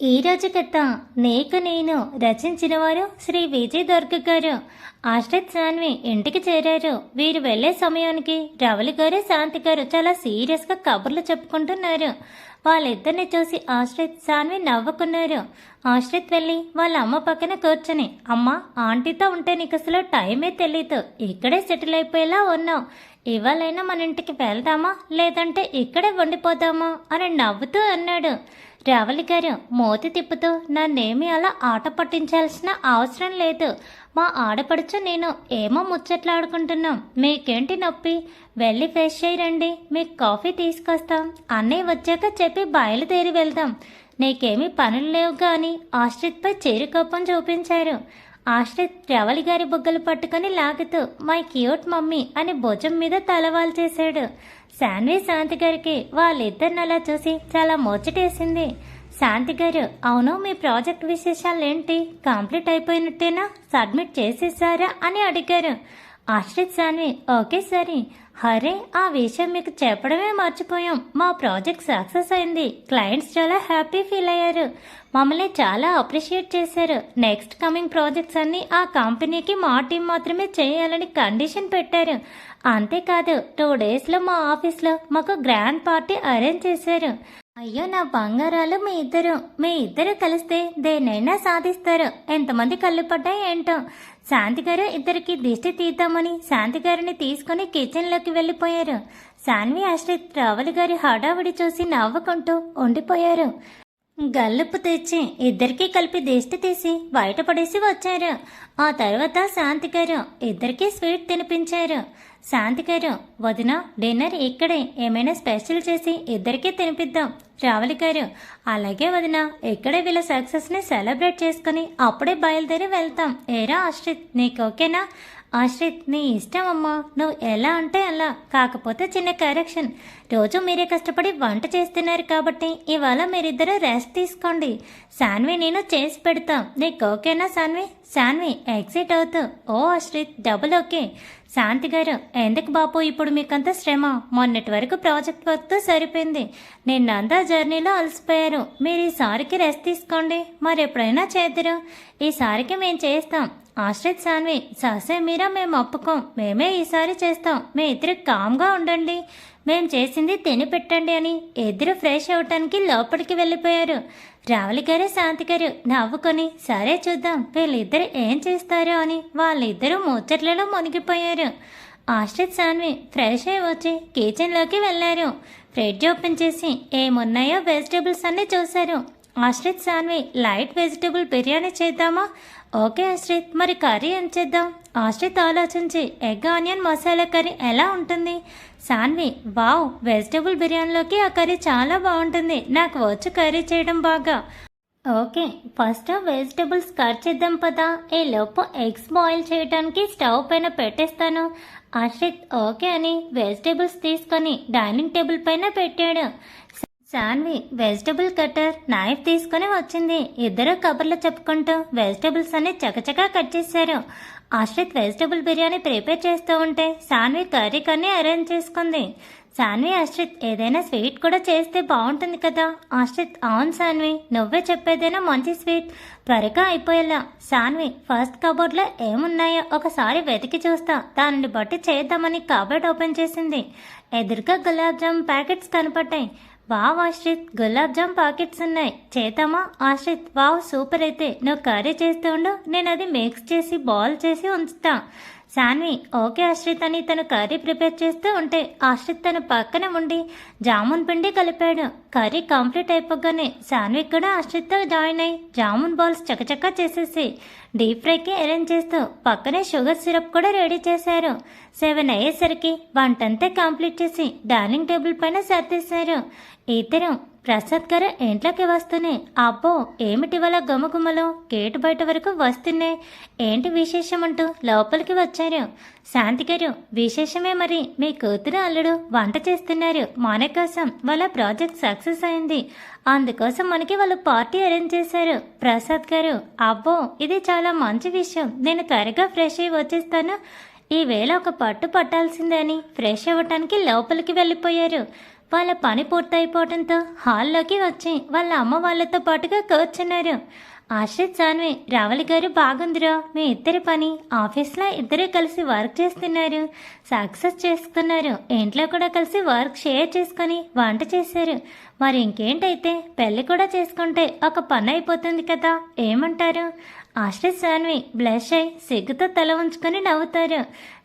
ఈరోజు కథ నీకు నేను రచించిన వారు శ్రీ విజయ్ దుర్గ గారు. ఆశ్రిత్ సాన్వి ఇంటికి చేరారు. వీరు వెళ్లే సమయానికి రవలి గారు శాంతి గారు చాలా సీరియస్గా కబుర్లు చెప్పుకుంటున్నారు. వాళ్ళిద్దరిని చూసి ఆశ్రిత్ సాన్వి నవ్వుకున్నారు. ఆశ్రిత్ వెళ్ళి వాళ్ళ అమ్మ పక్కన కూర్చొని, అమ్మ ఆంటీతో ఉంటే నీకు అసలు టైమే తెలీదు, ఇక్కడే సెటిల్ అయిపోయేలా ఉన్నావు, ఇవాళైనా మన ఇంటికి వెళ్దామా లేదంటే ఇక్కడే వండిపోదామా అని నవ్వుతూ అన్నాడు. రావలి గారు మోతి తిప్పుతూ, నన్నేమీ అలా ఆట పట్టించాల్సిన అవసరం లేదు, మా ఆడపడుచు నేను ఏమో ముచ్చట్లాడుకుంటున్నాం, మీకేంటి నొప్పి, వెళ్ళి ఫ్రెష్ అయ్యి రండి, మీకు కాఫీ తీసుకొస్తాం, అన్నయ్య వచ్చాక చెప్పి బయలుదేరి వెళ్దాం, నీకేమీ పనులు లేవుగా అని ఆశ్రిత్పై చేరుకోపం చూపించారు. ఆశ్రిత్ రవలి గారి బుగ్గలు పట్టుకుని లాగుతూ, మై క్యూట్ మమ్మీ అని భుజం మీద తలవాలు చేశాడు. శాన్వి శాంతి గారికి వాళ్ళిద్దరిని అలా చూసి చాలా ముచ్చటేసింది. శాంతి గారు, అవును మీ ప్రాజెక్ట్ విశేషాలు ఏంటి, కంప్లీట్ అయిపోయినట్టేనా, సబ్మిట్ చేసేసారా అని అడిగారు. ఆశ్రిత్ శాన్వి, ఓకే సరే, హరే ఆ విషయం మీకు చెప్పడమే మర్చిపోయాం, మా ప్రాజెక్ట్ సక్సెస్ అయింది, క్లయింట్స్ చాలా హ్యాపీ ఫీల్ అయ్యారు, మమ్మల్ని చాలా అప్రిషియేట్ చేశారు, నెక్స్ట్ కమింగ్ ప్రాజెక్ట్స్ అన్నీ ఆ కంపెనీకి మా టీం మాత్రమే చేయాలని కండిషన్ పెట్టారు, అంతేకాదు 2 డేస్లో మా ఆఫీస్లో మాకు గ్రాండ్ పార్టీ అరేంజ్ చేశారు. అయ్యో నా బంగారాలు, మీ ఇద్దరు కలిస్తే దేనైనా సాధిస్తారు, ఎంతమంది కళ్ళు పడ్డాయి ఏంటో. శాంతి గారు ఇద్దరికి దిష్టి తీద్దామని శాంతి గారిని తీసుకుని కిచెన్లోకి వెళ్ళిపోయారు. శాన్వి ఆశ్రిత్ రావలి గారి హడావుడి చూసి నవ్వుకుంటూ ఉండిపోయారు. గల్లుప్పు తెచ్చి ఇద్దరికీ కలిపి దిష్టి తీసి బయటపడేసి వచ్చారు. ఆ తర్వాత శాంతి గారు ఇద్దరికీ స్వీట్ తినిపించారు. శాంతి గారు, వదిన డిన్నర్ ఇక్కడే, ఏమైనా స్పెషల్ చేసి ఇద్దరికీ తినిపిద్దాం. రావలి గారు, అలాగే వదిన, ఇక్కడే వీళ్ళ సక్సెస్ని సెలబ్రేట్ చేసుకుని అప్పుడే బయలుదేరి వెళ్తాం. ఏరా ఆశ్రిత్, నీకు ఓకేనా? ఆశ్రిత్, నీ ఇష్టం అమ్మా, నువ్వు ఎలా అంటే అలా, కాకపోతే చిన్న కరెక్షన్, రోజు మీరే కష్టపడి వంట చేస్తున్నారు కాబట్టి ఇవాళ మీరిద్దరూ రెస్ట్ తీసుకోండి, శాన్వి నేను చేసి పెడతాం, నీకు ఓకేనా శాన్వి? శాన్వి ఎగ్జిట్ అవుతూ, ఓ ఆశ్రిత్ డబుల్ ఓకే. శాంతి గారు, ఎందుకు బాపు ఇప్పుడు మీకంత శ్రమ, మొన్నటి వరకు ప్రాజెక్ట్ వర్క్తో సరిపోయింది, నిన్నంతా జర్నీలో అలసిపోయారు, మీరు ఈసారికి రెస్ట్ తీసుకోండి, మరెప్పుడైనా చేద్దరు, ఈసారికి మేము చేస్తాం. ఆశ్రిత్ శాన్వి, సహసే మీరా మేము ఒప్పుకోం, మేమే ఈసారి చేస్తాం, మీ ఇద్దరు కామ్గా ఉండండి, మేం చేసింది తిని పెట్టండి అని ఇద్దరు ఫ్రెష్ అవటానికి లోపలికి వెళ్ళిపోయారు. రావలి గారు శాంతి గారు నవ్వుకొని, సరే చూద్దాం వీళ్ళిద్దరు ఏం చేస్తారో అని వాళ్ళిద్దరూ ముచ్చట్లలో మునిగిపోయారు. ఆశ్రిత్ శాన్వి ఫ్రెష్ అయి వచ్చి కిచెన్లోకి వెళ్ళారు. ఫ్రిడ్జ్ ఓపెన్ చేసి ఏమున్నాయో వెజిటేబుల్స్ అన్నీ చూశారు. ఆశ్రిత్ శాన్వి, లైట్ వెజిటేబుల్ బిర్యానీ చేద్దామా? ఓకే ఆశ్రిత్, మరి కర్రీ ఏం చేద్దాం? ఆశ్రిత్ ఆలోచించి, ఎగ్ ఆనియన్ మసాలా కర్రీ ఎలా ఉంటుంది? శాన్వి, వావ్, వెజిటేబుల్ బిర్యానీలోకి ఆ కర్రీ చాలా బాగుంటుంది, నాకు వచ్చు కర్రీ చేయడం బాగా. ఓకే, ఫస్ట్ వెజిటేబుల్స్ కట్ చేద్దాం పదా, ఈ లోపు ఎగ్స్ బాయిల్ చేయడానికి స్టవ్ పైన పెట్టేస్తాను. ఆశ్రిత్ ఓకే అని వెజిటేబుల్స్ తీసుకొని డైనింగ్ టేబుల్ పైన పెట్టాడు. శాన్వి వెజిటబుల్ కట్టర్ నైఫ్ తీసుకుని వచ్చింది. ఇద్దరు కబుర్లు చెప్పుకుంటూ వెజిటబుల్స్ అన్ని చకచకా కట్ చేశారు. ఆశ్రిత్ వెజిటబుల్ బిర్యానీ ప్రిపేర్ చేస్తూ ఉంటే శాన్వి కర్రీ కన్నీ అరేంజ్ చేసుకుంది. శాన్వి, ఆశ్రిత్ ఏదైనా స్వీట్ కూడా చేస్తే బాగుంటుంది కదా? ఆశ్రిత్, అవును శాన్వి, నువ్వే చెప్పేదైనా మంచి స్వీట్ త్వరగా అయిపోయేలా. శాన్వి, ఫస్ట్ కబోర్డ్లో ఏమున్నాయో ఒకసారి వెతికి చూస్తా, దానిని బట్టి చేద్దామని కబోర్డ్ ఓపెన్ చేసింది. ఎదురుగా గులాబ్ జామ్ ప్యాకెట్స్ కనపడ్డాయి. వావ్ ఆశ్రిత్, గులాబ్ జామ్ ప్యాకెట్స్ ఉన్నాయి, చేద్దామా? ఆశ్రిత్, వావ్ సూపర్, అయితే నువ్వు కర్రీ చేస్తూ ఉండు, నేను అది మిక్స్ చేసి బాల్ చేసి ఉంచుతా. శాన్వి ఓకే ఆశ్రిత్ అని తను కర్రీ ప్రిపేర్ చేస్తూ ఉంటే ఆశ్రిత్ తన పక్కన ఉండి జామున్ పిండి కలిపాడు. కర్రీ కంప్లీట్ అయిపోగానే శాన్వి కూడా ఆశ్రిత్తో జాయిన్ అయ్యి జామున్ బాల్స్ చకచకా చేసేసి డీప్ ఫ్రైకి అరేంజ్ చేస్తూ పక్కనే షుగర్ సిరప్ కూడా రెడీ చేశారు. 7 అయ్యేసరికి వంటంతా కంప్లీట్ చేసి డైనింగ్ టేబుల్ పైన సర్దేశారు. ఇద్దరు ప్రసాద్ గారు ఇంట్లోకి వస్తూనే, అబ్బో ఏమిటి వాళ్ళ గుమగుమలో గేటు బయట వరకు వస్తున్నాయి, ఏంటి విశేషం అంటూ లోపలికి వచ్చారు. శాంతి గారు, విశేషమే మరి, మీ కూతురు అల్లుడు వంట చేస్తున్నారు మన కోసం, వాళ్ళ ప్రాజెక్ట్ సక్సెస్ అయింది, అందుకోసం మనకి వాళ్ళు పార్టీ అరేంజ్ చేశారు. ప్రసాద్ గారు, అబ్బో ఇది చాలా మంచి విషయం, నేను త్వరగా ఫ్రెష్ అయ్యి వచ్చేస్తాను, ఈవేళ ఒక పట్టు పట్టాల్సిందే అని ఫ్రెష్ అవ్వటానికి లోపలికి వెళ్ళిపోయారు. వాళ్ళ పని పూర్తయిపోవడంతో హాల్లోకి వచ్చి వాళ్ళ అమ్మ వాళ్ళతో పాటుగా కూర్చున్నారు. ఆశ్రిత్ సాన్వి, రావలి గారు బాగుందిరా, మీ ఇద్దరి పని. ఆఫీస్లో ఇద్దరే కలిసి వర్క్ చేస్తున్నారు, సక్సెస్ చేస్తున్నారు. ఇంట్లో కూడా కలిసి వర్క్ షేర్ చేసుకొని వంట చేశారు. మరి ఇంకేంటైతే పెళ్లి కూడా చేసుకుంటే ఒక పని అయిపోతుంది కదా, ఏమంటారు? ఆశ్రిత్ సాన్వి బ్లష్ అయి సిగ్గుతో తల ఉంచుకొని నవ్వుతారు.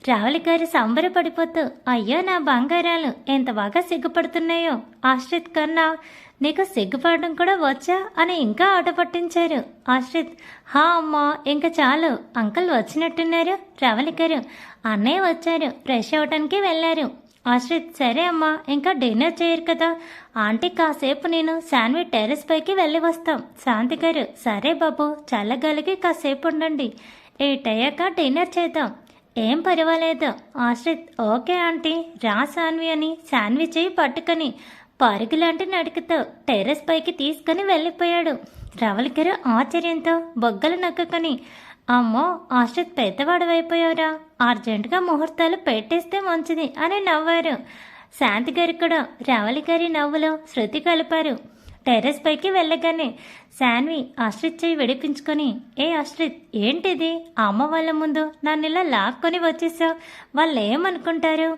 రావలి గారు సంబరపడిపోతూ, అయ్యో నా బంగారాలు ఎంత బాగా సిగ్గుపడుతున్నాయో. ఆశ్రిత్ కన్నా నీకు సిగ్గుపడడం కూడా వచ్చా అని ఇంకా ఆట పట్టించారు. ఆశ్రిత్, హా అమ్మా ఇంకా చాలు, అంకుల్ వచ్చినట్టున్నారు. రావలి గారు, అన్నయ్య వచ్చారు, ఫ్రెష్ అవటానికి వెళ్ళారు. ఆశ్రిత్, సరే అమ్మా, ఇంకా డిన్నర్ చేయరు కదా. ఆంటీ కాసేపు నేను శాన్వి టెర్రస్ పైకి వెళ్ళి వస్తాం. శాంతి గారు, సరే బాబు, చల్లగాలికి కాసేపు ఉండండి, ఏటయ్యాక డిన్నర్ చేద్దాం. ఏం పర్వాలేదు. ఆశ్రిత్, ఓకే ఆంటీ, రా శాన్వి అని శాన్వి చేయి పట్టుకొని పరుగులాంటి నడుకుతో టెర్రస్ పైకి తీసుకుని వెళ్ళిపోయాడు. రావలి గారు ఆశ్చర్యంతో బొగ్గలు నొక్కుకొని, అమ్మో ఆశ్రిత్ పెద్దవాడవైపోయావురా, అర్జెంటుగా ముహూర్తాలు పెట్టేస్తే మంచిది అని నవ్వారు. శాంతి గారు కూడా రావలి గారి నవ్వులో శృతి కలిపారు. టెర్రస్ పైకి వెళ్ళగానే శాన్వి ఆశ్రిత్ చేయి విడిపించుకొని, ఏ ఆశ్రిత్, ఏంటిది అమ్మ వాళ్ళ ముందు నన్ను ఇలా లాక్కొని వచ్చేసావు, వాళ్ళు ఏమనుకుంటారు?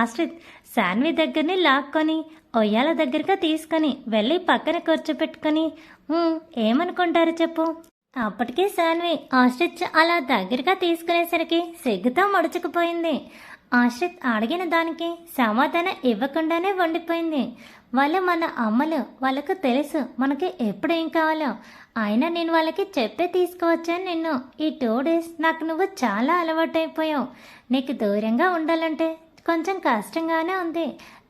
ఆశ్రిత్ శాన్వి దగ్గరని లాక్కొని ఒయ్యాల దగ్గరగా తీసుకొని వెళ్ళి పక్కన కూర్చోపెట్టుకొని, ఏమనుకుంటారు చెప్పు. అప్పటికే శాన్వి ఆశ్రిత్ అలా దగ్గరగా తీసుకునేసరికి సిగ్గుతో ముడుచుకుపోయింది. ఆశ్రిత్ అడిగిన దానికి సమాధానం ఇవ్వకుండానే వండిపోయింది. వాళ్ళు మన అమ్మలు, వాళ్ళకు తెలుసు మనకి ఎప్పుడు ఏం కావాలో. అయినా నేను వాళ్ళకి చెప్పే తీసుకువచ్చాను నిన్ను. ఈ 2 days నాకు నువ్వు చాలా అలవాటైపోయావు. నీకు దూరంగా ఉండాలంటే కొంచెం కష్టంగానే ఉంది.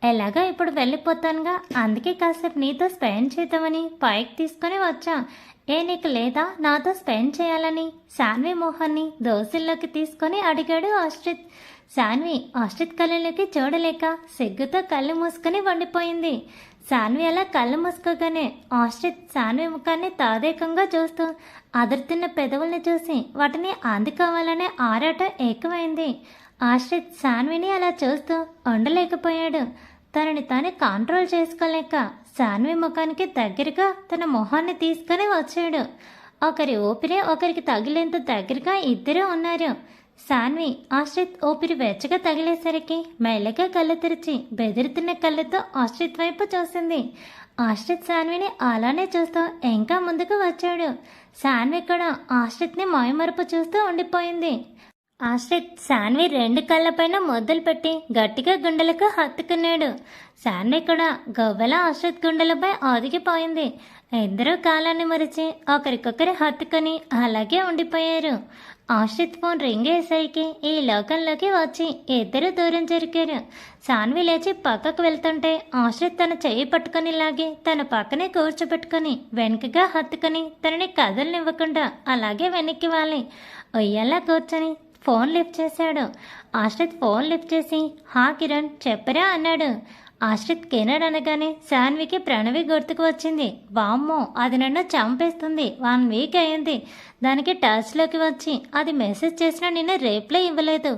ఎలాగో ఇప్పుడు వెళ్ళిపోతానుగా, అందుకే కాసేపు నీతో స్పెండ్ చేద్దామని పైకి తీసుకొని వచ్చా. నీకు లేదా నాతో స్పెండ్ చేయాలని? శాన్వి మొహాన్ని దోశల్లోకి తీసుకొని అడిగాడు ఆశ్రిత్. శాన్వి ఆశ్రిత్ కళ్ళలోకి చూడలేక సిగ్గుతో కళ్ళు మూసుకొని వండిపోయింది. శాన్వి అలా కళ్ళు మూసుకోగానే ఆశ్రిత్ శాన్వి ముఖాన్ని తాదేకంగా చూస్తూ అదురుతున్న పెదవుల్ని చూసి వాటిని అందుకోవాలనే ఆరాటం ఎక్కువైంది. ఆశ్రిత్ శాన్విని అలా చూస్తూ ఉండలేకపోయాడు. తనని తాను కంట్రోల్ చేసుకోలేక శాన్వి ముఖానికి దగ్గరగా తన మొహాన్ని తీసుకొని వచ్చాడు. ఒకరి ఊపిరి ఒకరికి తగిలేంత దగ్గరగా ఇద్దరూ ఉన్నారు. శాన్వి ఆశ్రిత్ ఊపిరి వెచ్చగా తగిలేసరికి మెల్లగా కళ్ళు తెరిచి బెదిరుతున్న కళ్ళతో ఆశ్రిత్ వైపు చూసింది. ఆశ్రిత్ శాన్విని అలానే చూస్తూ ఇంకా ముందుకు వచ్చాడు. శాన్వి కూడా ఆశ్రిత్ని మాయమరుపు చూస్తూ ఉండిపోయింది. ఆశ్రిత్ శాన్వి 2 కళ్ళపైన మొదలు పెట్టి గట్టిగా గుండెలకు హత్తుకున్నాడు. శాన్వి కూడా గవ్వల ఆశ్రిత్ గుండెలపై ఒదిగిపోయింది. ఇద్దరూ కాలాన్ని మరిచి ఒకరికొకరు హత్తుకొని అలాగే ఉండిపోయారు. ఆశ్రిత్ ఫోన్ రింగ్ వేసేకి ఈ లోకంలోకి వచ్చి ఇద్దరు దూరం జరిగారు. శాన్వి లేచి పక్కకు వెళ్తుంటే ఆశ్రిత్ తన చెయ్యి పట్టుకొని లాగి తన పక్కనే కూర్చోబెట్టుకొని వెనుకగా హత్తుకొని తనని కదలనివ్వకుండా అలాగే వెనక్కి వాలి ఒయ్యల్లా కూర్చొని ఫోన్ లిఫ్ట్ చేశాడు. ఆశ్రిత్ ఫోన్ లిఫ్ట్ చేసి, హా కిరణ్ చెప్పరా అన్నాడు. ఆశ్రిత్ కిరణ్ అనగానే శాన్వికి ప్రణవి గుర్తుకు వచ్చింది. వామ్మో, అది నన్ను చంపేస్తుంది. 1 week అయింది దానికి టచ్లోకి వచ్చి. అది మెసేజ్ చేసినా నిన్న రిప్లై ఇవ్వలేదు.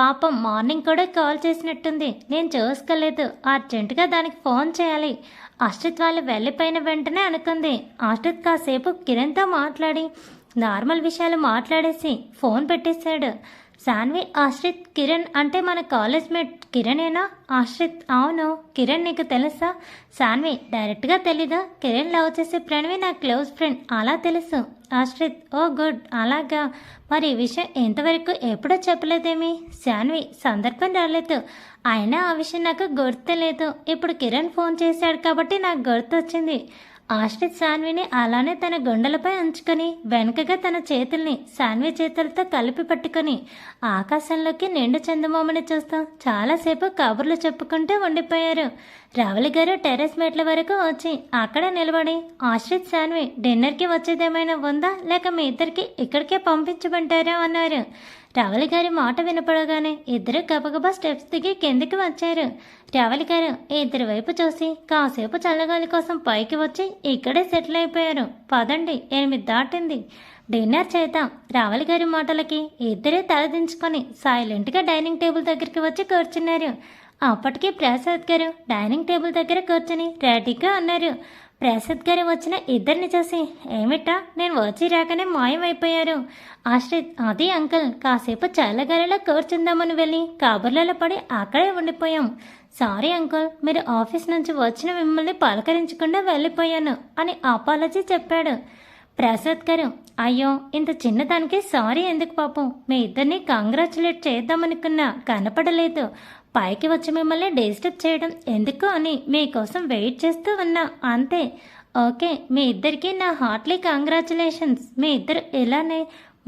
పాపం మార్నింగ్ కూడా కాల్ చేసినట్టుంది, నేను చూసుకోలేదు. అర్జెంటుగా దానికి ఫోన్ చేయాలి. ఆశ్రిత్ వాళ్ళు వెళ్ళిపోయిన వెంటనే అనుకుంది. ఆశ్రిత్ కాసేపు కిరణ్తో మాట్లాడి నార్మల్ విషయాలు మాట్లాడేసి ఫోన్ పెట్టేశాడు. శాన్వి ఆశ్రిత్ కిరణ్ అంటే మన కాలేజ్ మేట్ కిరణేనా? ఆశ్రిత్, అవును. కిరణ్ నీకు తెలుసా? శాన్వి, డైరెక్ట్గా తెలీదా? కిరణ్ లవ్ చేసే ప్రణవి నా క్లోజ్ ఫ్రెండ్, అలా తెలుసు. ఆశ్రిత్, ఓ గుడ్, అలాగా. మరి ఈ విషయం ఎంతవరకు ఎప్పుడో చెప్పలేదేమి? శాన్వి, సందర్భం రాలేదు. అయినా ఆ విషయం నాకు గుర్తులేదు. ఇప్పుడు కిరణ్ ఫోన్ చేశాడు కాబట్టి నాకు గుర్తొచ్చింది. ఆశ్రిత్ శాన్విని అలానే తన గుండెలపై ఉంచుకొని వెనుకగా తన చేతుల్ని శాన్వి చేతులతో కలిపి పట్టుకొని ఆకాశంలోకి నిండు చందమామని చూస్తూ చాలాసేపు కబుర్లు చెప్పుకుంటూ ఉండిపోయారు. రావలి గారు టెర్రస్ మెట్ల వరకు వచ్చి అక్కడ నిలబడి, ఆశ్రిత్ శాన్వి డిన్నర్కి వచ్చేదేమైనా ఉందా, లేక మీ ఇద్దరికి ఇక్కడికే పంపించమంటారా అన్నారు. రావలి గారి మాట వినపడగానే ఇద్దరు గబగబా స్టెప్స్ దిగి కిందికి వచ్చారు. రావలి గారు ఇద్దరి వైపు చూసి కాసేపు చల్లగాలి కోసం పైకి వచ్చి ఇక్కడే సెటిల్ అయిపోయారు. పదండి, 8 దాటింది, డిన్నర్ చేద్దాం. రావలి గారి మాటలకి ఇద్దరే తలదించుకొని సైలెంట్గా డైనింగ్ టేబుల్ దగ్గరికి వచ్చి కూర్చున్నారు. అప్పటికి ప్రసాద్ గారు డైనింగ్ టేబుల్ దగ్గర కూర్చొని రెడీగా ఉన్నారు. ప్రసాద్ గారు వచ్చిన ఇద్దరిని చూసి, ఏమిటా నేను వచ్చి రాకనే మాయమైపోయారు. ఆశ్రిత్, అది అంకుల్, కాసేపు చల్లగాలిలో కూర్చుందామని వెళ్ళి కబుర్లలో పడి అక్కడే ఉండిపోయాం. సారీ అంకుల్, మీరు ఆఫీస్ నుంచి వచ్చిన మిమ్మల్ని పలకరించకుండా వెళ్ళిపోయాను అని అపాలజీ చెప్పాడు. ప్రసాద్ గారు, అయ్యో ఇంత చిన్నదానికి సారీ ఎందుకు పాపం, మీ ఇద్దరిని కంగ్రాచులేట్ చేద్దామనుకున్నా కనపడలేదు. పైకి వచ్చి మిమ్మల్ని డిస్టర్బ్ చేయడం ఎందుకు అని మీకోసం వెయిట్ చేస్తూ ఉన్నా అంతే. ఓకే, మీ ఇద్దరికి నా హార్ట్లీ కంగ్రాచులేషన్స్. మీ ఇద్దరు ఇలానే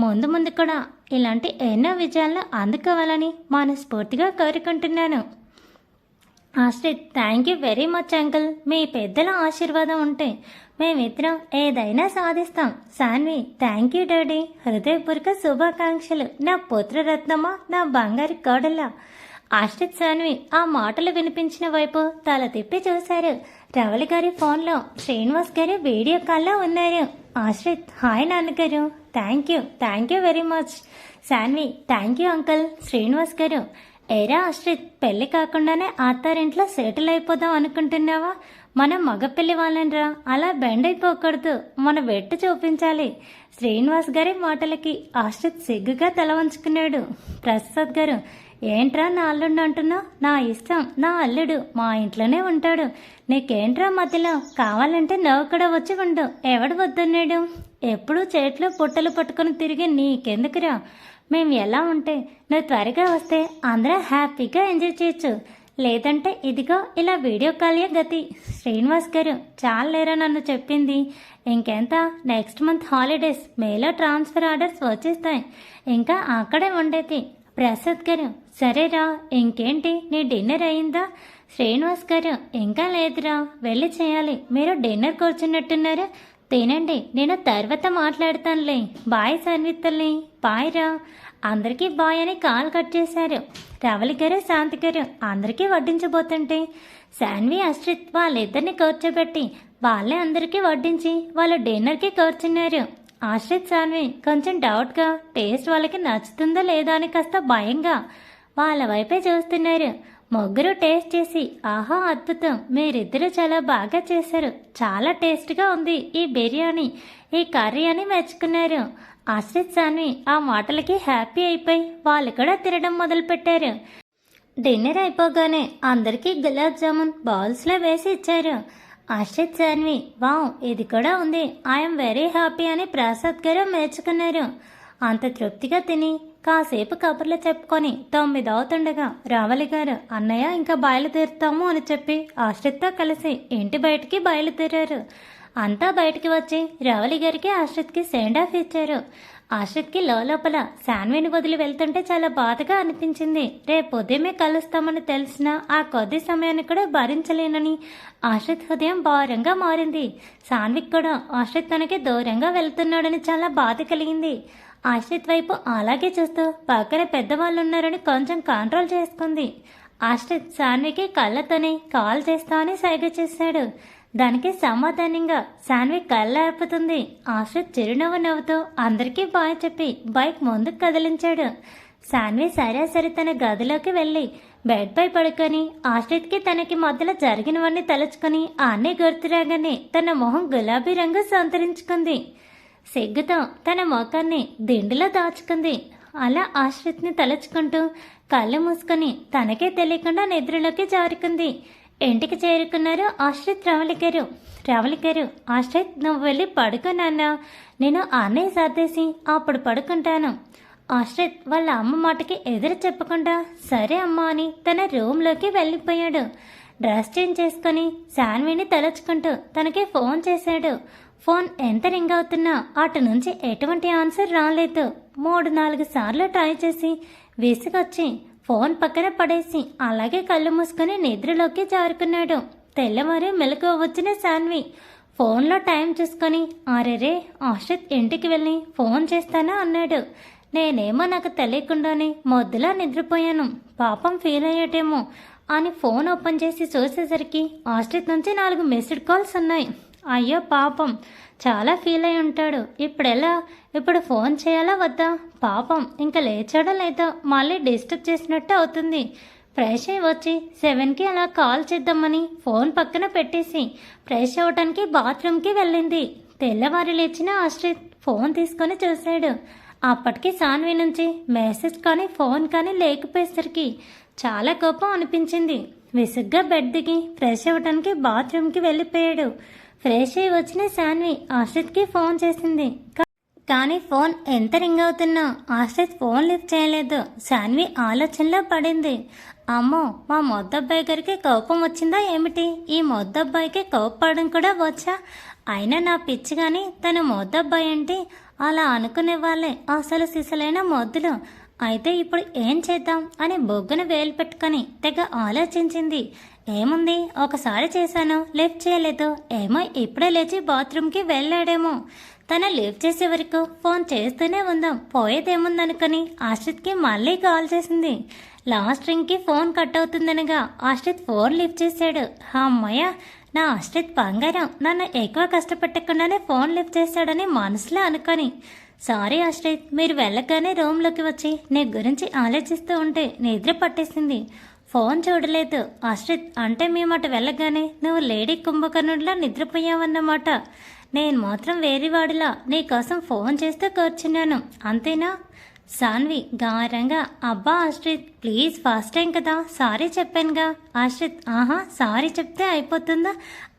ముందు ముందు కూడా ఇలాంటి ఎన్నో విజయాలను అందుకోవాలని మనస్ఫూర్తిగా కోరుకుంటున్నాను. Ashrith, thank you very much uncle. మీ పెద్దల ఆశీర్వాదం ఉంటే మేమిద్దరం ఏదైనా సాధిస్తాం. Sanvi, thank you daddy. హృదయపూర్వక శుభాకాంక్షలు నా పుత్రరత్నమా, నా బంగారు కోడలా. ఆశ్రిత్, సాన్వి ఆ మాటలు వినిపించిన వైపు తల తిప్పి చూశారు. రవళి గారి ఫోన్లో శ్రీనివాస్ గారి వీడియో కాల్లో ఉన్నారు. ఆశ్రిత్, హాయ్ నాన్నగారు. Thank you very much. Saanvi, thank you uncle. Srinivas garu, ఏరా ఆశ్రిత్, పెళ్లి కాకుండానే అత్తారింట్లో సెటిల్ అయిపోదాం అనుకుంటున్నావా? మనం మగపెళ్లి వాళ్ళనిరా, అలా బెండ్ అయిపోకూడదు, మన వెట్టు చూపించాలి. శ్రీనివాస్ గారి మాటలకి ఆశ్రిత్ సిగ్గుగా తల వంచుకున్నాడు. ప్రసాద్ గారు, ఏంట్రా నా అల్లుడు అంటున్నా? నా ఇష్టం, నా అల్లుడు మా ఇంట్లోనే ఉంటాడు. నీకేంట్రా మధ్యలో? కావాలంటే నువ్వు కూడా వచ్చి ఉండు. ఎవడు వద్దన్నాడు? ఎప్పుడూ చేతిలో పుట్టలు పట్టుకొని తిరిగి నీకెందుకురా? మేము ఎలా ఉంటే నువ్వు త్వరగా వస్తే అందరూ హ్యాపీగా ఎంజాయ్ చేయొచ్చు. లేదంటే ఇదిగో ఇలా వీడియో కాలే గతి. శ్రీనివాస్ గారు, చాలేరా నన్ను చెప్పింది. ఇంకెంత, నెక్స్ట్ మంత్ హాలిడేస్, మేలో ట్రాన్స్ఫర్ ఆర్డర్స్ వచ్చేస్తాయి. ఇంకా అక్కడే ఉండేది. ప్రసాద్ గారు, సరేరా, ఇంకేంటి నీ డిన్నర్ అయిందా? శ్రీనివాస్ గారు, ఇంకా లేదురా, వెళ్ళి చేయాలి. మీరు డిన్నర్ కూర్చున్నట్టున్నారు, తినండి, నేను తర్వాత మాట్లాడతానులే. బాయ్ సన్విత్తల్ని. బాయ్ రా. అందరికీ బాయ్ అని కాల్ కట్ చేశారు. రవళి గారు, శాంతి గారు అందరికీ వడ్డించబోతుంటే శాన్వి, ఆశ్రిత్ వాళ్ళిద్దరిని కూర్చోబెట్టి వాళ్ళే అందరికీ వడ్డించి వాళ్ళు డిన్నర్కి కూర్చున్నారు. ఆశ్రిత్, శాన్వి కొంచెం డౌట్గా, టేస్ట్ వాళ్ళకి నచ్చుతుందో లేదో అని కాస్త భయంగా వాళ్ళ వైపే చూస్తున్నారు. ముగ్గురు టేస్ట్ చేసి, ఆహా అద్భుతం, మీరిద్దరూ చాలా బాగా చేశారు, చాలా టేస్ట్గా ఉంది ఈ బిర్యానీ, ఈ కర్రీ అని మెచ్చుకున్నారు. ఆశ్రిత్, శాన్వి ఆ మాటలకి హ్యాపీ అయిపోయి వాళ్ళు కూడా తినడం మొదలుపెట్టారు. డిన్నర్ అయిపోగానే అందరికీ గులాబ్ జామున్ బౌల్స్లో వేసి ఇచ్చారు. ఆశ్రిత్, శాన్వి, వావ్ ఇది కూడా ఉంది, ఐఎమ్ వెరీ హ్యాపీ అని ప్రసాద్ గారు మెచ్చుకున్నారు. అంత తృప్తిగా తిని కాసేపు కబుర్లు చెప్పుకొని 9 అవుతుండగా రావలి గారు, అన్నయ్య ఇంకా బయలుదేరుతాము అని చెప్పి ఆశ్రిత్తో కలిసి ఇంటి బయటికి బయలుదేరారు. అంతా బయటికి వచ్చి రావలి గారికి ఆశ్రిత్కి సెండ్ ఆఫ్ ఇచ్చారు. ఆశ్రిత్కి లోపల శాన్విని వదిలి వెళ్తుంటే చాలా బాధగా అనిపించింది. రేపు ఉదయమే కలుస్తామని తెలిసిన ఆ కొద్ది సమయాన్ని కూడా భరించలేనని ఆశ్రిత్ హృదయం భారంగా మారింది. శాన్విక్ కూడా ఆశ్రిత్ తనకి దూరంగా వెళ్తున్నాడని చాలా బాధ కలిగింది. ఆశ్రిత్ వైపు అలాగే చూస్తూ పక్కన పెద్దవాళ్ళు ఉన్నారని కొంచెం కంట్రోల్ చేసుకుంది. ఆశ్రిత్ శాన్వికి కళ్ళతోనే కాల్ చేస్తామని సైగ చేశాడు. దానికి సమాధానంగా శాన్వి కళ్ళ ఆర్పుతుంది. ఆశ్రిత్ చిరునవ్వు నవ్వుతూ అందరికీ బాయ్ చెప్పి బైక్ ముందుకు కదిలించాడు. శాన్వి సరాసరి తన గదిలోకి వెళ్ళి బెడ్ పై పడుకొని ఆశ్రిత్కి తనకి మధ్యలో జరిగినవన్నీ తలుచుకొని అన్నీ గుర్తురాగానే తన మొహం గులాబీ రంగు సంతరించుకుంది. సిగ్గుతో తన ముఖాన్ని దిండులో దాచుకుంది. అలా ఆశ్రిత్ని తలుచుకుంటూ కళ్ళు మూసుకొని తనకే తెలియకుండా నిద్రలోకి జారుకుంది. ఇంటికి చేరుకున్నారు ఆశ్రిత్, రావలి గారు. రావలి గారు, ఆశ్రిత్ నువ్వు వెళ్ళి పడుకున్నానా? నేను అన్నయ్య సర్దేసి అప్పుడు పడుకుంటాను. ఆశ్రిత్ వాళ్ళ అమ్మ మాటకి ఎదురు చెప్పకుండా సరే అమ్మా అని తన రూమ్లోకి వెళ్ళిపోయాడు. డ్రెస్ చేంజ్ చేసుకుని శాన్విని తలుచుకుంటూ తనకి ఫోన్ చేశాడు. ఫోన్ ఎంత రింగ్ అవుతున్నా అటు నుంచి ఎటువంటి ఆన్సర్ రాలేదు. 3-4 సార్లు ట్రై చేసి విసుగొచ్చి ఫోన్ పక్కన పడేసి అలాగే కళ్ళు మూసుకొని నిద్రలోకి జారుకున్నాడు. తెల్లవారి మెలకు వచ్చిన శాన్వి ఫోన్లో టైం చూసుకొని, అరెరే ఆశ్రిత్ ఇంటికి వెళ్ళి ఫోన్ చేస్తానా అన్నాడు. నేనేమో నాకు తెలియకుండానే మొద్దులా నిద్రపోయాను, పాపం ఫీల్ అయ్యేటేమో అని ఫోన్ ఓపెన్ చేసి చూసేసరికి ఆశ్రిత్ నుంచి 4 మిస్డ్ కాల్స్ ఉన్నాయి. అయ్యో పాపం, చాలా ఫీల్ అయి ఉంటాడు. ఇప్పుడెలా? ఇప్పుడు ఫోన్ చేయాలా వద్దా? పాపం ఇంకా లేచాడో లేదో మళ్ళీ డిస్టర్బ్ చేసినట్టు అవుతుంది. ఫ్రెష్ అయ్యి వచ్చి 7కి అలా కాల్ చేద్దామని ఫోన్ పక్కన పెట్టేసి ఫ్రెష్ అవ్వటానికి బాత్రూమ్కి వెళ్ళింది. తెల్లవారు లేచిన ఆశ్రిత్ ఫోన్ తీసుకొని చూశాడు. అప్పటికి సాన్వి నుంచి మెసేజ్ కానీ ఫోన్ కానీ లేకపోయేసరికి చాలా కోపం అనిపించింది. విసుగ్గా బెడ్ దిగి ఫ్రెష్ అవ్వటానికి బాత్రూమ్కి వెళ్ళిపోయాడు. ఫ్రెష్ అయ్యి వచ్చిన సాన్వి ఆశ్రిత్కి ఫోన్ చేసింది. కానీ ఫోన్ ఎంత రింగ్ అవుతున్నా ఆశ్రిత్ ఫోన్ లిఫ్ట్ చేయలేదు. సాన్వి ఆలోచనలో పడింది. అమ్మో, మా మొద్దబ్బాయి గారికి కోపం వచ్చిందా ఏమిటి? ఈ మొద్దబ్బాయికి కోపపడడం కూడా వచ్చా? అయినా నా పిచ్చి కానీ తన మొద్దబ్బాయి అంటే అలా అనుకునే వాళ్ళే అసలు సిసలైన మొద్దులు. అయితే ఇప్పుడు ఏం చేద్దాం అని బొగ్గున వేలు పెట్టుకొని తెగ ఆలోచించింది. ఏముంది, ఒకసారి చేశాను, లిఫ్ట్ చేయలేదు. ఏమో ఇప్పుడే లేచి బాత్రూమ్కి వెళ్ళాడేమో. తను లిఫ్ట్ చేసే వరకు ఫోన్ చేస్తూనే ఉందాం, పోయేదేముందనుకొని ఆశ్రిత్కి మళ్ళీ కాల్ చేసింది. లాస్ట్ రింగ్కి ఫోన్ కట్ అవుతుందనగా ఆశ్రిత్ ఫోన్ లిఫ్ట్ చేశాడు. అమ్మయ్య, నా ఆశ్రిత్ బంగారం నన్ను ఎక్కువ కష్టపెట్టకుండానే ఫోన్ లిఫ్ట్ చేశాడని మనసులో అనుకొని, సారీ ఆశ్రిత్, మీరు వెళ్ళగానే రూమ్లోకి వచ్చి నీ గురించి ఆలోచిస్తూ ఉంటే నిద్ర పట్టేసింది. ఫోన్ చూడలేదు. ఆశ్రిత్, అంటే మేమట వెళ్ళగానే నువ్వు లేడీ కుంభకర్ణుడిలా నిద్రపోయావన్నమాట. నేను మాత్రం వేరేవాడిలా నీకోసం ఫోన్ చేస్తూ కూర్చున్నాను, అంతేనా? సాన్వి గారంగా, అబ్బా ఆశ్రిత్ ప్లీజ్, ఫస్ట్ టైం కదా, సారీ చెప్పానుగా. ఆశ్రిత్, ఆహా, సారీ చెప్తే అయిపోతుందా?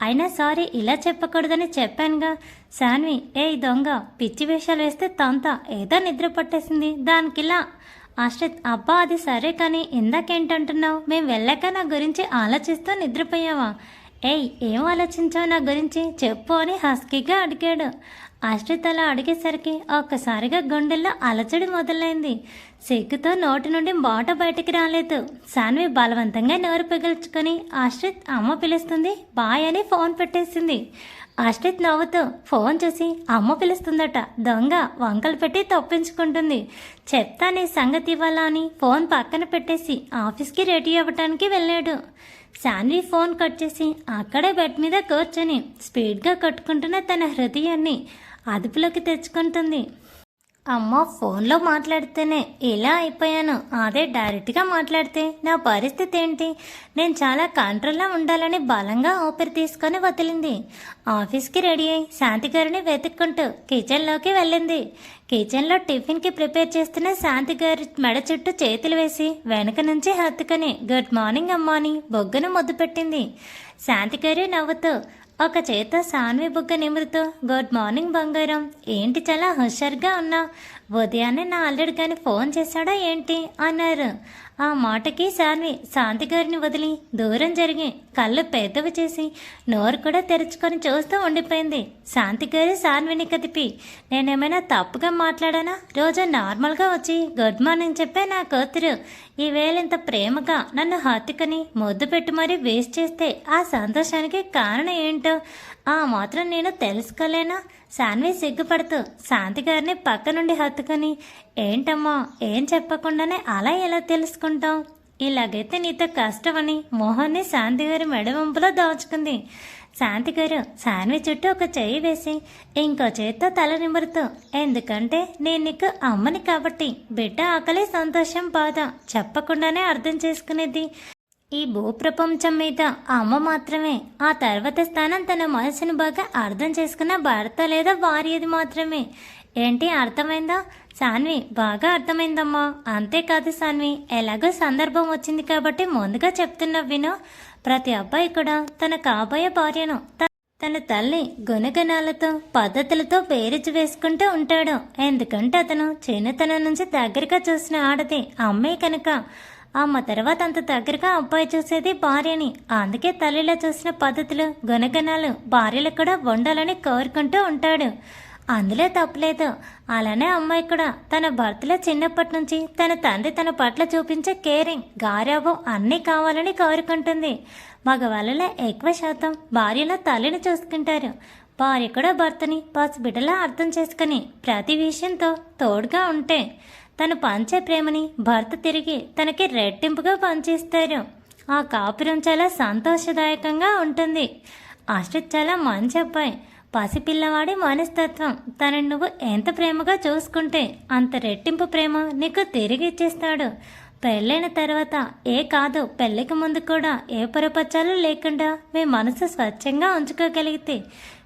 అయినా సారీ ఇలా చెప్పకూడదని చెప్పానుగా. సాన్వి, ఏ దొంగ, పిచ్చి వేషాలు వేస్తే తంత, ఏదో నిద్ర పట్టేసింది దానికిలా. ఆశ్రిత్, అబ్బా అది సరే కానీ ఇందాకేంటంటున్నావు? మేము వెళ్ళాక నా గురించి ఆలోచిస్తూ నిద్రపోయావా? ఏయ్, ఏం ఆలోచించావు నా గురించి చెప్పు అని హస్కీగా అడిగాడు. ఆశ్రిత్ అలా అడిగేసరికి ఒక్కసారిగా గుండెల్లో అలచడి మొదలైంది. సిగ్గుతో నోటి నుండి మాట బయటికి రాలేదు. సాన్వి బలవంతంగా నోరు పిగుల్చుకొని ఆశ్రిత్ అమ్మ పిలుస్తుంది బాయ్ అని ఫోన్ పెట్టేసింది. ఆశ్రిత్ నవ్వుతూ ఫోన్ చూసి అమ్మ పిలుస్తుందట, దొంగ వంకలు పెట్టి తప్పించుకుంటుంది. చెప్తా నీ సంగతి ఇవ్వాలా అని ఫోన్ పక్కన పెట్టేసి ఆఫీస్కి రెడీ అవ్వటానికి వెళ్ళాడు. సాన్వి ఫోన్ కట్ చేసి అక్కడే బెడ్ మీద కూర్చొని స్పీడ్గా కొట్టుకుంటున్న తన హృదయాన్ని అదుపులోకి తెచ్చుకుంటుంది. అమ్మ, ఫోన్లో మాట్లాడితేనే ఇలా అయిపోయాను, అదే డైరెక్ట్గా మాట్లాడితే నా పరిస్థితి ఏంటి? నేను చాలా కంట్రోల్లో ఉండాలని బలంగా ఊపిరి తీసుకొని వదిలింది. ఆఫీస్కి రెడీ అయి శాంతి గారిని వెతుక్కుంటూ కిచెన్లోకి వెళ్ళింది. కిచెన్లో టిఫిన్కి ప్రిపేర్ చేస్తున్న శాంతి గారి మెడ చుట్టూ చేతులు వేసి వెనక నుంచి హత్తుకొని గుడ్ మార్నింగ్ అమ్మా అని బొగ్గను ముద్దు పెట్టింది. శాంతి గారు నవ్వుతూ ఒక చేత సాన్వి బుగ్గ నిమురుతూ గుడ్ మార్నింగ్ బంగారం, ఏంటి చాలా హుషారుగా ఉన్నా? ఉదయాన్నే నా అల్లుడు కానీ ఫోన్ చేశాడా ఏంటి అన్నారు. ఆ మాటకి సాన్వి శాంతి గారిని వదిలి దూరం జరిగి కళ్ళు పెద్దవి చేసి నోరు కూడా తెరుచుకొని చూస్తూ ఉండిపోయింది. శాంతి గారు సాన్విని కదిపి, నేనేమైనా తప్పుగా మాట్లాడానా? రోజు నార్మల్గా వచ్చి గుడ్ మార్నింగ్ చెప్పే నా కూతురు ఈవేళ ఇంత ప్రేమగా నన్ను హత్తుకొని ముద్దు పెట్టి మరీ వేస్ట్ చేస్తే ఆ సంతోషానికి కారణం ఏంటో ఆ మాత్రం నేను తెలుసుకోలేనా? సాన్వి సిగ్గుపడుతూ శాంతి గారిని పక్క నుండి హత్తుకొని, ఏంటమ్మా, ఏం చెప్పకుండానే అలా ఎలా తెలుసుకుంటాం? ఇలాగైతే నీతో కష్టమని మోహన్ని శాంతి గారి మెడవంపులో దాచుకుంది. శాంతి గారు సాన్వి చుట్టూ ఒక చెయ్యి వేసి ఇంకో చేత్తో తల నిమురుతూ, ఎందుకంటే నేను నీకు అమ్మని కాబట్టి బిడ్డ ఆకలి సంతోషం బాధ చెప్పకుండానే అర్థం చేసుకునేది. ఈ భూప్రపంచం మీద అమ్మ మాత్రమే. ఆ తర్వాత స్థానం తన మనసును బాగా అర్థం చేసుకున్న భర్త లేదా భార్యది మాత్రమే. ఏంటి, అర్థమైందా? సాన్వి, బాగా అర్థమైందమ్మా. అంతేకాదు సాన్వి, ఎలాగో సందర్భం వచ్చింది కాబట్టి ముందుగా చెప్తున్నా విను. ప్రతి అబ్బాయి కూడా తన కాబోయే భార్యను తన తల్లి గుణగణాలతో పద్ధతులతో బేరీజు వేసుకుంటూ ఉంటాడు. ఎందుకంటే అతను చిన్నతనం నుంచి దగ్గరగా చూసిన ఆడది అమ్మే కనుక. అమ్మ తర్వాత అంత దగ్గరగా అబ్బాయి చూసేది భార్యని. అందుకే తల్లిలో చూసిన పద్ధతులు గుణగణాలు భార్యలకు కూడా ఉండాలని కోరుకుంటూ ఉంటాడు. అందులో తప్పలేదు. అలానే అమ్మాయి కూడా తన భర్తలో చిన్నప్పటి నుంచి తన తండ్రి తన పట్ల చూపించే కేరింగ్ గారాబం అన్నీ కావాలని కోరుకుంటుంది. మగవాళ్ళలో ఎక్కువ శాతం భార్యలో తల్లిని చూసుకుంటారు. భార్య కూడా భర్తని పసిబిడ్డలా అర్థం చేసుకుని ప్రతి విషయంతో తోడుగా ఉంటే తను పంచే ప్రేమని భర్త తిరిగి తనకి రెట్టింపుగా పంచిస్తారు. ఆ కాపురం చాలా సంతోషదాయకంగా ఉంటుంది. ఆశ్రిత్ చాలా మంచి అబ్బాయి. పసిపిల్లవాడి మనస్తత్వం. తనని నువ్వు ఎంత ప్రేమగా చూసుకుంటే అంత రెట్టింపు ప్రేమ నీకు తిరిగి ఇచ్చేస్తాడు. పెళ్ళైన తర్వాత కాదు పెళ్ళికి ముందు కూడా ఏ పొరపచ్చాలు లేకుండా మీ మనసు స్వచ్ఛంగా ఉంచుకోగలిగితే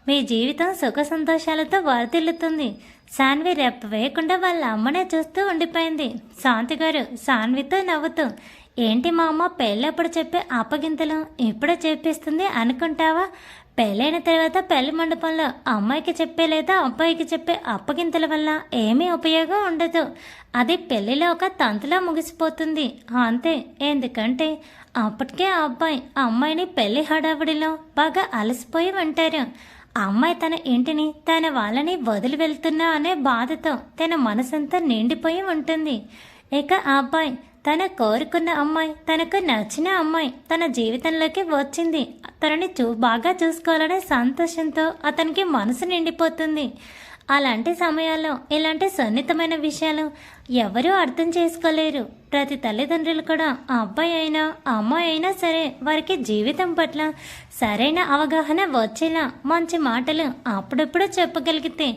మీ జీవితం సుఖ సంతోషాలతో వర్ధిల్లుతుంది. సాన్వి రెప్ప వేయకుండా వాళ్ళ అమ్మనే చూస్తూ ఉండిపోయింది. శాంతి గారు సాన్వితో నవ్వుతూ, ఏంటి మా అమ్మ పెళ్ళప్పుడు చెప్పే అప్పగింతలు ఇప్పుడే చేపిస్తుంది అనుకుంటావా? పెళ్ళైన తర్వాత పెళ్లి మండపంలో అమ్మాయికి చెప్పే లేదా అబ్బాయికి చెప్పే అప్పగింతల వల్ల ఏమీ ఉపయోగం ఉండదు. అది పెళ్లిలో ఒక తంతులా ముగిసిపోతుంది అంతే. ఎందుకంటే అప్పటికే ఆ అబ్బాయి అమ్మాయిని పెళ్లి హడావుడిలో బాగా అలసిపోయి ఉంటారు. అమ్మాయి తన ఇంటిని తన వాళ్ళని వదిలి వెళ్తున్నా అనే బాధతో తన మనసంతా నిండిపోయి ఉంటుంది. ఇక ఆ అబ్బాయి తన కోరుకున్న అమ్మాయి, తనకు నచ్చిన అమ్మాయి తన జీవితంలోకి వచ్చింది. తనని బాగా చూసుకోవాలనే సంతోషంతో అతనికి మనసు నిండిపోతుంది. అలాంటి సమయాల్లో ఇలాంటి సున్నితమైన విషయాలు ఎవరూ అర్థం చేసుకోలేరు. ప్రతి తల్లిదండ్రులు కూడా ఆ అబ్బాయి అయినా అమ్మాయి అయినా సరే వారికి జీవితం పట్ల సరైన అవగాహన వచ్చేలా మంచి మాటలు అప్పుడప్పుడు చెప్పగలిగితే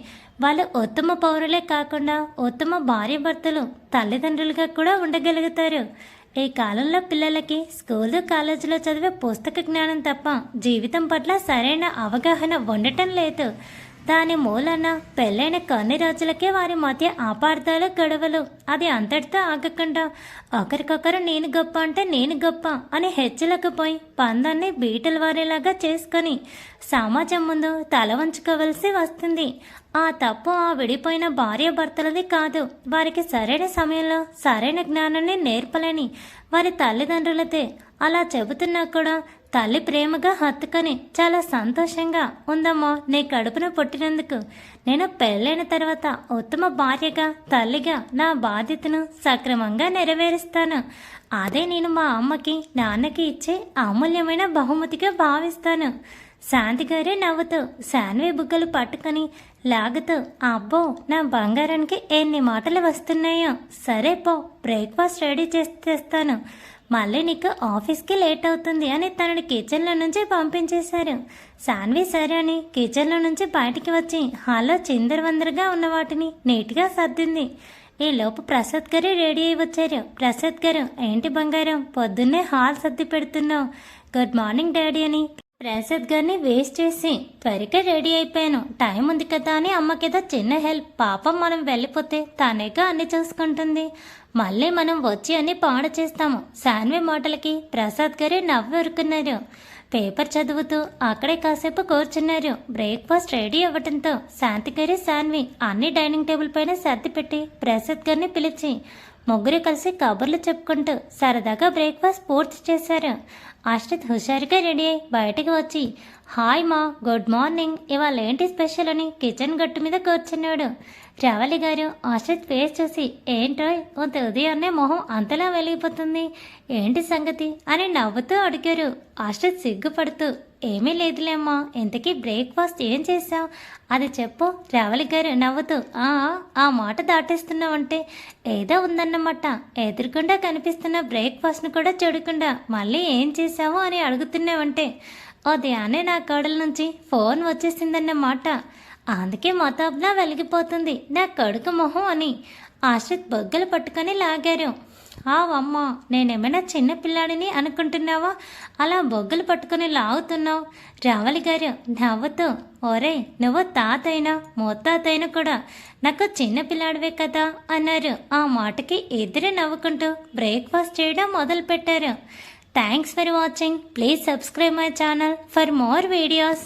వాళ్ళు ఉత్తమ పౌరులే కాకుండా ఉత్తమ భార్యాభర్తలు, తల్లిదండ్రులుగా కూడా ఉండగలుగుతారు. ఈ కాలంలో పిల్లలకి స్కూలు కాలేజీలో చదివే పుస్తక జ్ఞానం తప్ప జీవితం పట్ల సరైన అవగాహన ఉండటం లేదు. దాని మూలన పెళ్ళైన కొన్ని రోజులకే వారి మధ్య అపార్థాలు, గొడవలు. అది అంతటితో ఆగకుండా ఒకరికొకరు నేను గొప్ప అంటే నేను గొప్ప అని హెచ్చలేకపోయి పందాన్ని బీటలు వారేలాగా చేసుకొని సమాజం ముందు తల వంచుకోవలసి వస్తుంది. ఆ తప్పు ఆ విడిపోయిన భార్యాభర్తలది కాదు. వారికి సరైన సమయంలో సరైన జ్ఞానాన్ని నేర్పలేని వారి తల్లిదండ్రులదే. అలా చెబుతున్నా కూడా తల్లి ప్రేమగా హత్తుకొని చాలా సంతోషంగా, ఉందమ్మా నీ కడుపున పుట్టినందుకు నేను పెళ్ళైన తర్వాత ఉత్తమ భార్యగా, తల్లిగా నా బాధ్యతను సక్రమంగా నెరవేరుస్తాను. అదే నేను మా అమ్మకి నాన్నకి ఇచ్చే అమూల్యమైన బహుమతిగా భావిస్తాను. శాంతి గారే నవ్వుతూ శాన్వి బుగ్గలు పట్టుకొని లాగుతూ, అబ్బో నా బంగారానికి ఎన్ని మాటలు వస్తున్నాయో. సరే పో, బ్రేక్ఫాస్ట్ రెడీ చేస్తాను, మళ్ళీ నీకు ఆఫీస్కి లేట్ అవుతుంది అని తనని కిచెన్లో నుంచి పంపించేశారు. శాన్వి సరే అని కిచెన్లో నుంచి బయటికి వచ్చి హాల్లో చిందరవందరగా ఉన్న వాటిని నీట్గా సర్దింది. ఈలోపు ప్రసాద్ గారు రెడీ అయి వచ్చారు. ప్రసాద్ గారు, ఏంటి బంగారం పొద్దున్నే హాల్ సర్ది పెడుతున్నావు? గుడ్ మార్నింగ్ డాడీ అని ప్రసాద్ గారిని వేస్ట్ చేసి త్వరగా రెడీ అయిపోయాను. టైం ఉంది కదా అని అమ్మకేదో చిన్న హెల్ప్. పాపం మనం వెళ్ళిపోతే తనేగా అన్ని చూసుకుంటుంది. మళ్ళీ మనం వచ్చి అన్ని పాడు చేస్తాము. శాన్వి మాటలకి ప్రసాద్ గారు నవ్వి ఊరుకున్నారు. పేపర్ చదువుతూ అక్కడే కాసేపు కూర్చున్నారు. బ్రేక్ఫాస్ట్ రెడీ అవ్వటంతో శాంతి గారి శాన్వి అన్ని డైనింగ్ టేబుల్ పైన సర్ది పెట్టి ప్రసాద్ గారిని పిలిచి ముగ్గురు కలిసి కబుర్లు చెప్పుకుంటూ సరదాగా బ్రేక్ఫాస్ట్ పూర్తి చేశారు. ఆశ్రిత్ హుషారుగా రెడీ అయి బయటకు వచ్చి, హాయ్ మా, గుడ్ మార్నింగ్, ఇవాళ ఏంటి స్పెషల్ అని కిచెన్ గట్టు మీద కూర్చున్నాడు. రవలి గారు ఆశ్రిత్ ఫేస్ చూసి, ఏంటో ఉదయాన్నే మొహం అంతలా వెలిగిపోతుంది, ఏంటి సంగతి అని నవ్వుతూ అడిగారు. ఆశ్రిత్ సిగ్గుపడుతూ, ఏమీ లేదులేమ్మా, ఇంతకీ బ్రేక్ఫాస్ట్ ఏం చేశావు అది చెప్పు. రవలి గారు నవ్వుతూ, ఆ మాట దాటేస్తున్నావంటే ఏదో ఉందన్నమాట. ఎదురుకుండా కనిపిస్తున్న బ్రేక్ఫాస్ట్ను కూడా చూడకుండా మళ్ళీ ఏం చేశావు అని అడుగుతున్నావంటే ఉదయాన్నే నా కోడల నుంచి ఫోన్ వచ్చేసిందన్నమాట. అందుకే మతాబ్లా వెలిగిపోతుంది నా కొడుకు మొహం అని ఆశ్రిత్ బొగ్గలు పట్టుకొని లాగారు. అమ్మ, నేనేమైనా చిన్న పిల్లాడిని అనుకుంటున్నావా? అలా బొగ్గలు పట్టుకొని లాగుతున్నావు. రావలి గారు నవ్వుతూ, ఒరే నువ్వు తాతైనా ముత్తాతైనా కూడా నాకు చిన్న పిల్లాడివే కదా అన్నారు. ఆ మాటకి ఇద్దరు నవ్వుకుంటూ బ్రేక్ఫాస్ట్ చేయడం మొదలుపెట్టారు. Thanks for watching. Please subscribe my channel for more videos.